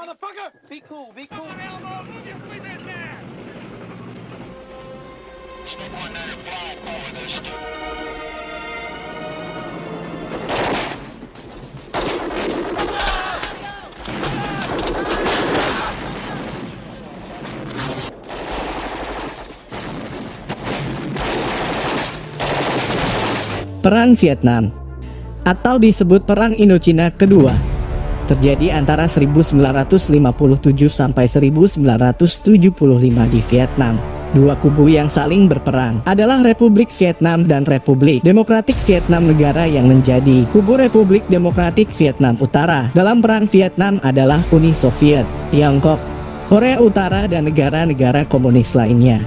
motherfucker! Be cool, be cool. Elmo, move your flippin' ass! Perang Vietnam atau disebut Perang Indochina Kedua terjadi antara 1957 sampai 1975 di Vietnam. Dua kubu yang saling berperang adalah Republik Vietnam dan Republik Demokratik Vietnam. Negara yang menjadi kubu Republik Demokratik Vietnam Utara dalam Perang Vietnam adalah Uni Soviet, Tiongkok, Korea Utara, dan negara-negara komunis lainnya.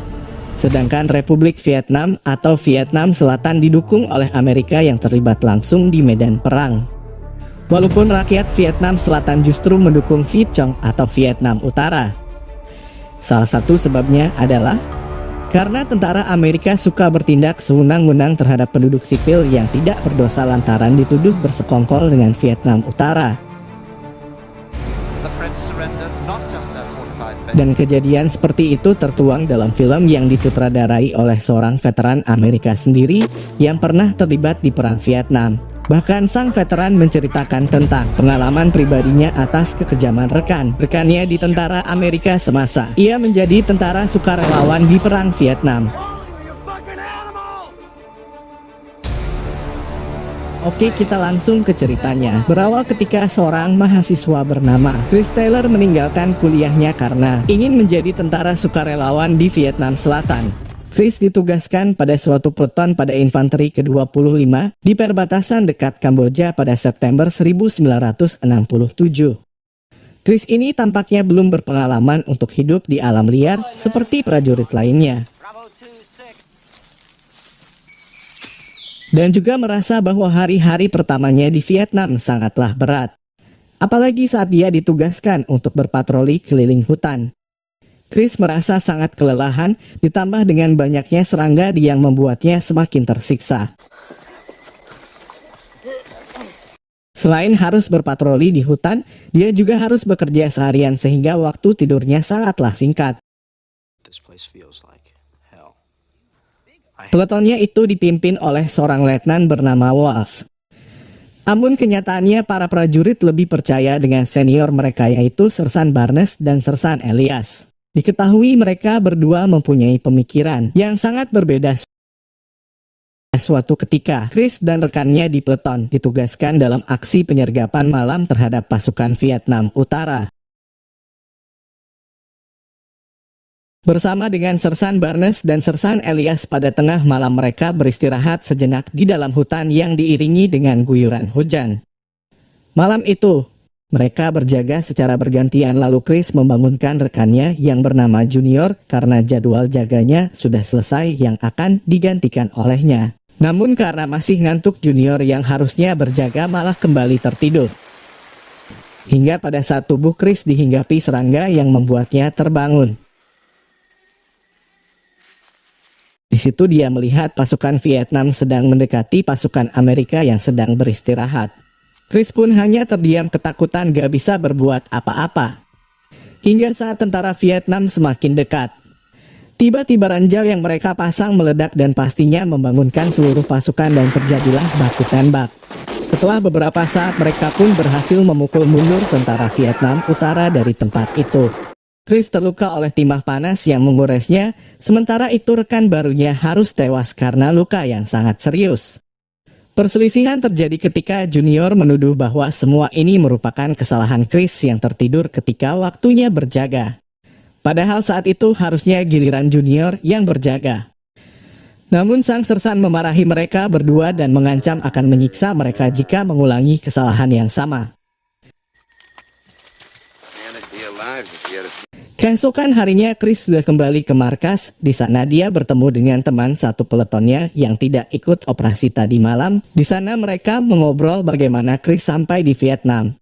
Sedangkan Republik Vietnam atau Vietnam Selatan didukung oleh Amerika yang terlibat langsung di medan perang. Walaupun rakyat Vietnam Selatan justru mendukung Viet Cong atau Vietnam Utara. Salah satu sebabnya adalah karena tentara Amerika suka bertindak sewenang-wenang terhadap penduduk sipil yang tidak berdosa lantaran dituduh bersekongkol dengan Vietnam Utara. Dan kejadian seperti itu tertuang dalam film yang disutradarai oleh seorang veteran Amerika sendiri yang pernah terlibat di Perang Vietnam. Bahkan sang veteran menceritakan tentang pengalaman pribadinya atas kekejaman rekannya di tentara Amerika semasa ia menjadi tentara sukarelawan di Perang Vietnam. Oke, kita langsung ke ceritanya. Berawal ketika seorang mahasiswa bernama Chris Taylor meninggalkan kuliahnya karena ingin menjadi tentara sukarelawan di Vietnam Selatan. Chris ditugaskan pada suatu peleton pada infanteri ke-25 di perbatasan dekat Kamboja pada September 1967. Chris ini tampaknya belum berpengalaman untuk hidup di alam liar seperti prajurit lainnya. Dan juga merasa bahwa hari-hari pertamanya di Vietnam sangatlah berat. Apalagi saat dia ditugaskan untuk berpatroli keliling hutan. Chris merasa sangat kelelahan ditambah dengan banyaknya serangga yang membuatnya semakin tersiksa. Selain harus berpatroli di hutan, dia juga harus bekerja seharian sehingga waktu tidurnya sangatlah singkat. Peletonnya itu dipimpin oleh seorang letnan bernama Wolf. Namun kenyataannya para prajurit lebih percaya dengan senior mereka yaitu Sersan Barnes dan Sersan Elias. Diketahui mereka berdua mempunyai pemikiran yang sangat berbeda. Suatu ketika, Chris dan rekannya di peleton ditugaskan dalam aksi penyergapan malam terhadap pasukan Vietnam Utara. Bersama dengan Sersan Barnes dan Sersan Elias pada tengah malam mereka beristirahat sejenak di dalam hutan yang diiringi dengan guyuran hujan. Malam itu, mereka berjaga secara bergantian lalu Chris membangunkan rekannya yang bernama Junior karena jadwal jaganya sudah selesai yang akan digantikan olehnya. Namun karena masih ngantuk, Junior yang harusnya berjaga malah kembali tertidur. Hingga pada saat tubuh Chris dihinggapi serangga yang membuatnya terbangun. Di situ dia melihat pasukan Vietnam sedang mendekati pasukan Amerika yang sedang beristirahat. Chris pun hanya terdiam ketakutan gak bisa berbuat apa-apa. Hingga saat tentara Vietnam semakin dekat. Tiba-tiba ranjau yang mereka pasang meledak dan pastinya membangunkan seluruh pasukan dan terjadilah baku tembak. Setelah beberapa saat mereka pun berhasil memukul mundur tentara Vietnam Utara dari tempat itu. Chris terluka oleh timah panas yang menguresnya, sementara itu rekan barunya harus tewas karena luka yang sangat serius. Perselisihan terjadi ketika Junior menuduh bahwa semua ini merupakan kesalahan Chris yang tertidur ketika waktunya berjaga. Padahal saat itu harusnya giliran Junior yang berjaga. Namun sang sersan memarahi mereka berdua dan mengancam akan menyiksa mereka jika mengulangi kesalahan yang sama. Keesokan harinya Chris sudah kembali ke markas. Di sana dia bertemu dengan teman satu peletonnya yang tidak ikut operasi tadi malam. Di sana mereka mengobrol bagaimana Chris sampai di Vietnam.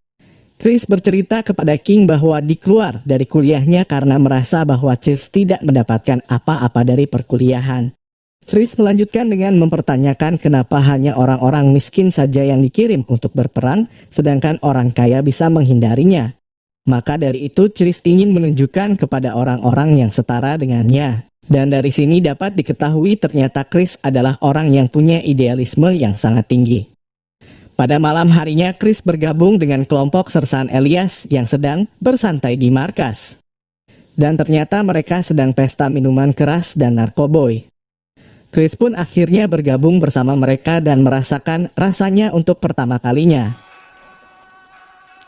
Chris bercerita kepada King bahwa dikeluar dari kuliahnya karena merasa bahwa Chris tidak mendapatkan apa-apa dari perkuliahan. Chris melanjutkan dengan mempertanyakan kenapa hanya orang-orang miskin saja yang dikirim untuk berperang, sedangkan orang kaya bisa menghindarinya. Maka dari itu Chris ingin menunjukkan kepada orang-orang yang setara dengannya. Dan dari sini dapat diketahui ternyata Chris adalah orang yang punya idealisme yang sangat tinggi. Pada malam harinya Chris bergabung dengan kelompok Sersan Elias yang sedang bersantai di markas. Dan ternyata mereka sedang pesta minuman keras dan narkoboy. Chris pun akhirnya bergabung bersama mereka dan merasakan rasanya untuk pertama kalinya.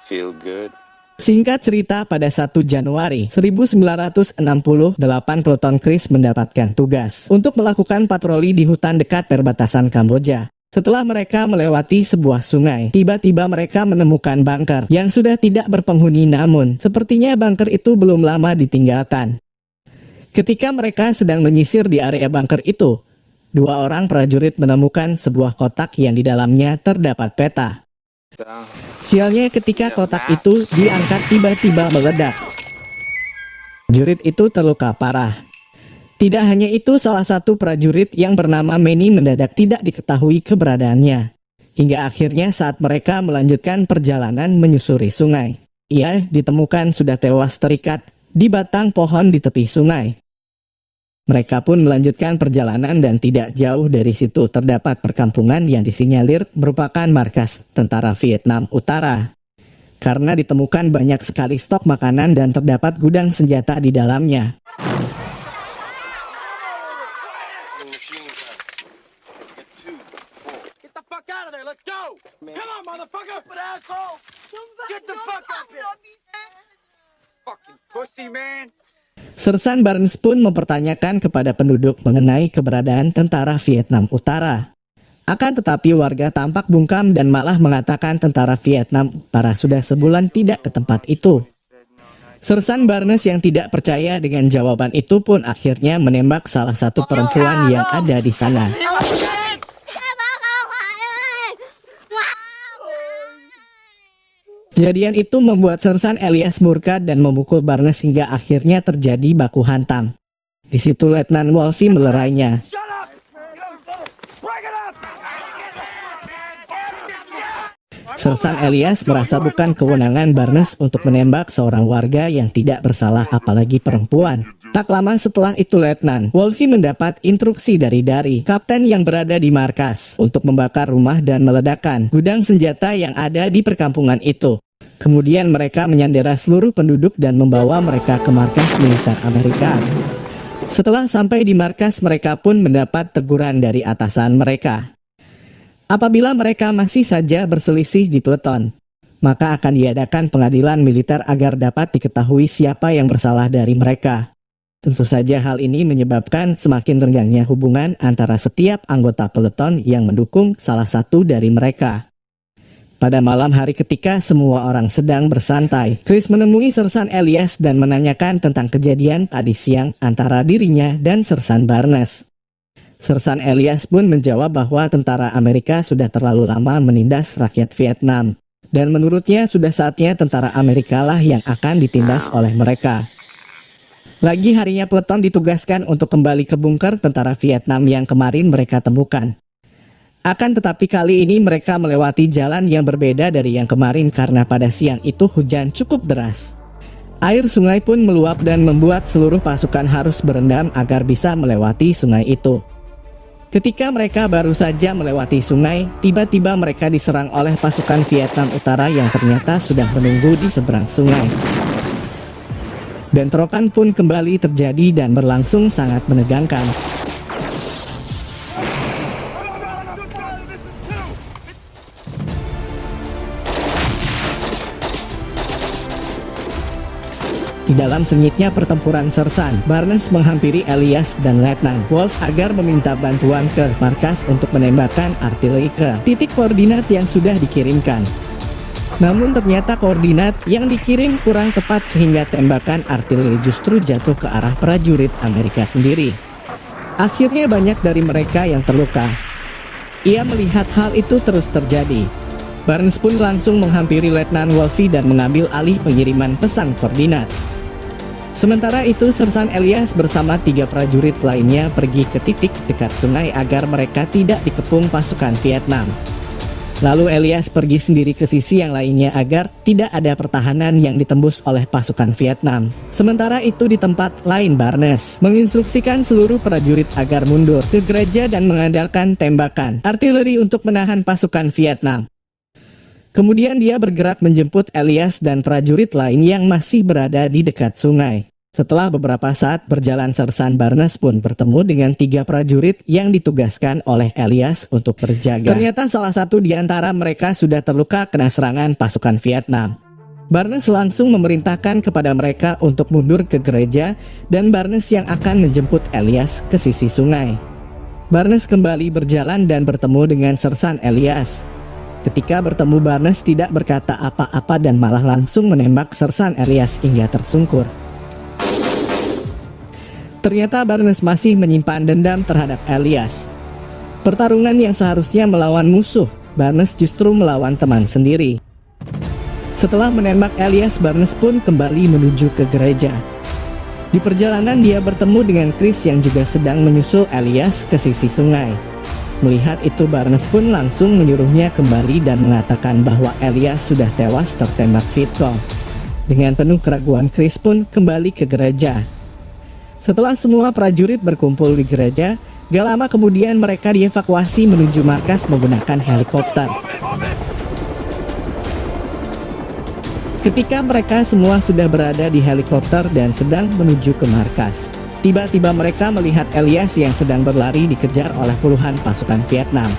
Feel good. Singkat cerita, pada 1 Januari 1968 peleton Chris mendapatkan tugas untuk melakukan patroli di hutan dekat perbatasan Kamboja. Setelah mereka melewati sebuah sungai, tiba-tiba mereka menemukan bunker yang sudah tidak berpenghuni, namun sepertinya bunker itu belum lama ditinggalkan. Ketika mereka sedang menyisir di area bunker itu, 2 orang prajurit menemukan sebuah kotak yang di dalamnya terdapat peta. Sialnya ketika kotak itu diangkat tiba-tiba meledak. Prajurit itu terluka parah. Tidak hanya itu, salah satu prajurit yang bernama Manny mendadak tidak diketahui keberadaannya. Hingga akhirnya saat mereka melanjutkan perjalanan menyusuri sungai, ia ditemukan sudah tewas terikat di batang pohon di tepi sungai. Mereka pun melanjutkan perjalanan dan tidak jauh dari situ terdapat perkampungan yang disinyalir merupakan markas tentara Vietnam Utara. Karena ditemukan banyak sekali stok makanan dan terdapat gudang senjata di dalamnya. Get the fuck out of there. Let's go. Come on, motherfucker. Asshole. Get the fuck out of here. Fucking pussy, man. Sersan Barnes pun mempertanyakan kepada penduduk mengenai keberadaan tentara Vietnam Utara. Akan tetapi warga tampak bungkam dan malah mengatakan tentara Vietnam Utara sudah sebulan tidak ke tempat itu. Sersan Barnes yang tidak percaya dengan jawaban itu pun akhirnya menembak salah satu perempuan yang ada di sana. Kejadian itu membuat Sersan Elias murka dan memukul Barnes hingga akhirnya terjadi baku hantam. Di situ Letnan Wolfie melerainya. Shut up. Break it up. Sersan Elias merasa bukan kewenangan Barnes untuk menembak seorang warga yang tidak bersalah, apalagi perempuan. Tak lama setelah itu Letnan Wolfie mendapat instruksi dari kapten yang berada di markas untuk membakar rumah dan meledakkan gudang senjata yang ada di perkampungan itu. Kemudian mereka menyandera seluruh penduduk dan membawa mereka ke markas militer Amerika. Setelah sampai di markas, mereka pun mendapat teguran dari atasan mereka. Apabila mereka masih saja berselisih di peleton, maka akan diadakan pengadilan militer agar dapat diketahui siapa yang bersalah dari mereka. Tentu saja hal ini menyebabkan semakin renggangnya hubungan antara setiap anggota peleton yang mendukung salah satu dari mereka. Pada malam hari ketika semua orang sedang bersantai, Chris menemui Sersan Elias dan menanyakan tentang kejadian tadi siang antara dirinya dan Sersan Barnes. Sersan Elias pun menjawab bahwa tentara Amerika sudah terlalu lama menindas rakyat Vietnam. Dan menurutnya sudah saatnya tentara Amerika lah yang akan ditindas oleh mereka. Lagi harinya peleton ditugaskan untuk kembali ke bunker tentara Vietnam yang kemarin mereka temukan. Akan tetapi kali ini mereka melewati jalan yang berbeda dari yang kemarin karena pada siang itu hujan cukup deras. Air sungai pun meluap dan membuat seluruh pasukan harus berendam agar bisa melewati sungai itu. Ketika mereka baru saja melewati sungai, tiba-tiba mereka diserang oleh pasukan Vietnam Utara yang ternyata sudah menunggu di seberang sungai. Bentrokan pun kembali terjadi dan berlangsung sangat menegangkan. Di dalam sengitnya pertempuran Sersan, Barnes menghampiri Elias dan Letnan Wolf agar meminta bantuan ke markas untuk menembakkan artileri ke titik koordinat yang sudah dikirimkan. Namun ternyata koordinat yang dikirim kurang tepat sehingga tembakan artileri justru jatuh ke arah prajurit Amerika sendiri. Akhirnya banyak dari mereka yang terluka. Ia melihat hal itu terus terjadi. Barnes pun langsung menghampiri Letnan Wolfie dan mengambil alih pengiriman pesan koordinat. Sementara itu Sersan Elias bersama 3 prajurit lainnya pergi ke titik dekat sungai agar mereka tidak dikepung pasukan Vietnam. Lalu Elias pergi sendiri ke sisi yang lainnya agar tidak ada pertahanan yang ditembus oleh pasukan Vietnam. Sementara itu di tempat lain Barnes menginstruksikan seluruh prajurit agar mundur ke gereja dan mengandalkan tembakan artileri untuk menahan pasukan Vietnam. Kemudian dia bergerak menjemput Elias dan prajurit lain yang masih berada di dekat sungai. Setelah beberapa saat berjalan, Sersan Barnes pun bertemu dengan 3 prajurit yang ditugaskan oleh Elias untuk berjaga. Ternyata salah satu di antara mereka sudah terluka kena serangan pasukan Vietnam. Barnes langsung memerintahkan kepada mereka untuk mundur ke gereja dan Barnes yang akan menjemput Elias ke sisi sungai. Barnes kembali berjalan dan bertemu dengan Sersan Elias. Ketika bertemu, Barnes tidak berkata apa-apa dan malah langsung menembak Sersan Elias hingga tersungkur. Ternyata Barnes masih menyimpan dendam terhadap Elias. Pertarungan yang seharusnya melawan musuh, Barnes justru melawan teman sendiri. Setelah menembak Elias, Barnes pun kembali menuju ke gereja. Di perjalanan dia bertemu dengan Chris yang juga sedang menyusul Elias ke sisi sungai. Melihat itu, Barnes pun langsung menyuruhnya kembali dan mengatakan bahwa Elias sudah tewas tertembak Vietcong. Dengan penuh keraguan, Chris pun kembali ke gereja. Setelah semua prajurit berkumpul di gereja, gak lama kemudian mereka dievakuasi menuju markas menggunakan helikopter. Ketika mereka semua sudah berada di helikopter dan sedang menuju ke markas, tiba-tiba mereka melihat Elias yang sedang berlari dikejar oleh puluhan pasukan Vietnam.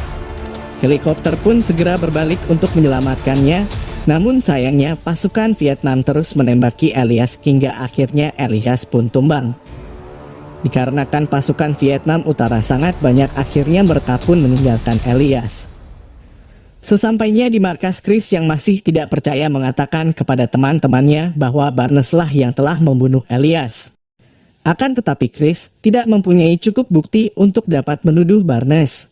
Helikopter pun segera berbalik untuk menyelamatkannya, namun sayangnya pasukan Vietnam terus menembaki Elias hingga akhirnya Elias pun tumbang. Dikarenakan pasukan Vietnam Utara sangat banyak, akhirnya mereka pun meninggalkan Elias. Sesampainya di markas, Chris yang masih tidak percaya mengatakan kepada teman-temannya bahwa Barnes lah yang telah membunuh Elias. Akan tetapi Chris tidak mempunyai cukup bukti untuk dapat menuduh Barnes.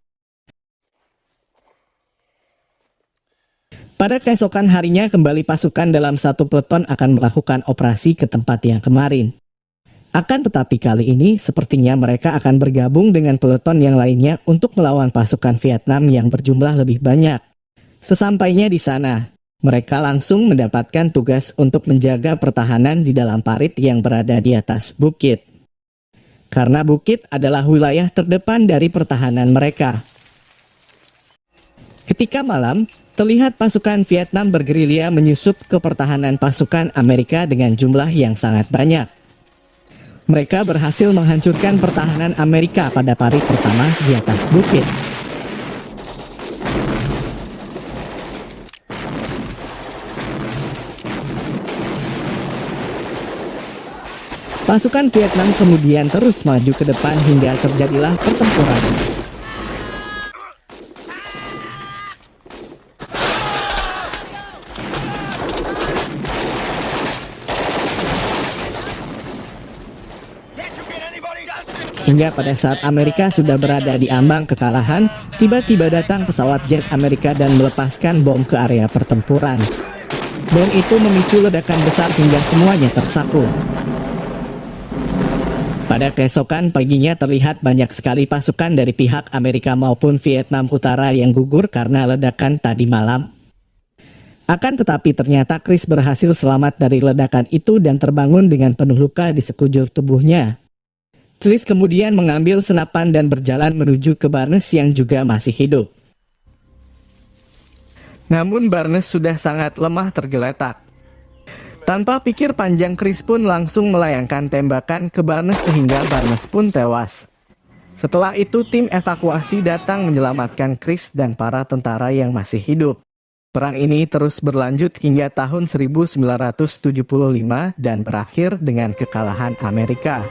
Pada keesokan harinya kembali pasukan dalam satu peleton akan melakukan operasi ke tempat yang kemarin. Akan tetapi kali ini sepertinya mereka akan bergabung dengan peleton yang lainnya untuk melawan pasukan Vietnam yang berjumlah lebih banyak. Sesampainya di sana, mereka langsung mendapatkan tugas untuk menjaga pertahanan di dalam parit yang berada di atas bukit. Karena bukit adalah wilayah terdepan dari pertahanan mereka. Ketika malam, terlihat pasukan Vietnam bergerilya menyusup ke pertahanan pasukan Amerika dengan jumlah yang sangat banyak. Mereka berhasil menghancurkan pertahanan Amerika pada parit pertama di atas bukit. Pasukan Vietnam kemudian terus maju ke depan hingga terjadilah pertempuran. Hingga pada saat Amerika sudah berada di ambang kekalahan, tiba-tiba datang pesawat jet Amerika dan melepaskan bom ke area pertempuran. Bom itu memicu ledakan besar hingga semuanya tersapu. Pada keesokan paginya terlihat banyak sekali pasukan dari pihak Amerika maupun Vietnam Utara yang gugur karena ledakan tadi malam. Akan tetapi ternyata Chris berhasil selamat dari ledakan itu dan terbangun dengan penuh luka di sekujur tubuhnya. Chris kemudian mengambil senapan dan berjalan menuju ke Barnes yang juga masih hidup. Namun Barnes sudah sangat lemah tergeletak. Tanpa pikir panjang, Chris pun langsung melayangkan tembakan ke Barnes sehingga Barnes pun tewas. Setelah itu tim evakuasi datang menyelamatkan Chris dan para tentara yang masih hidup. Perang ini terus berlanjut hingga tahun 1975 dan berakhir dengan kekalahan Amerika.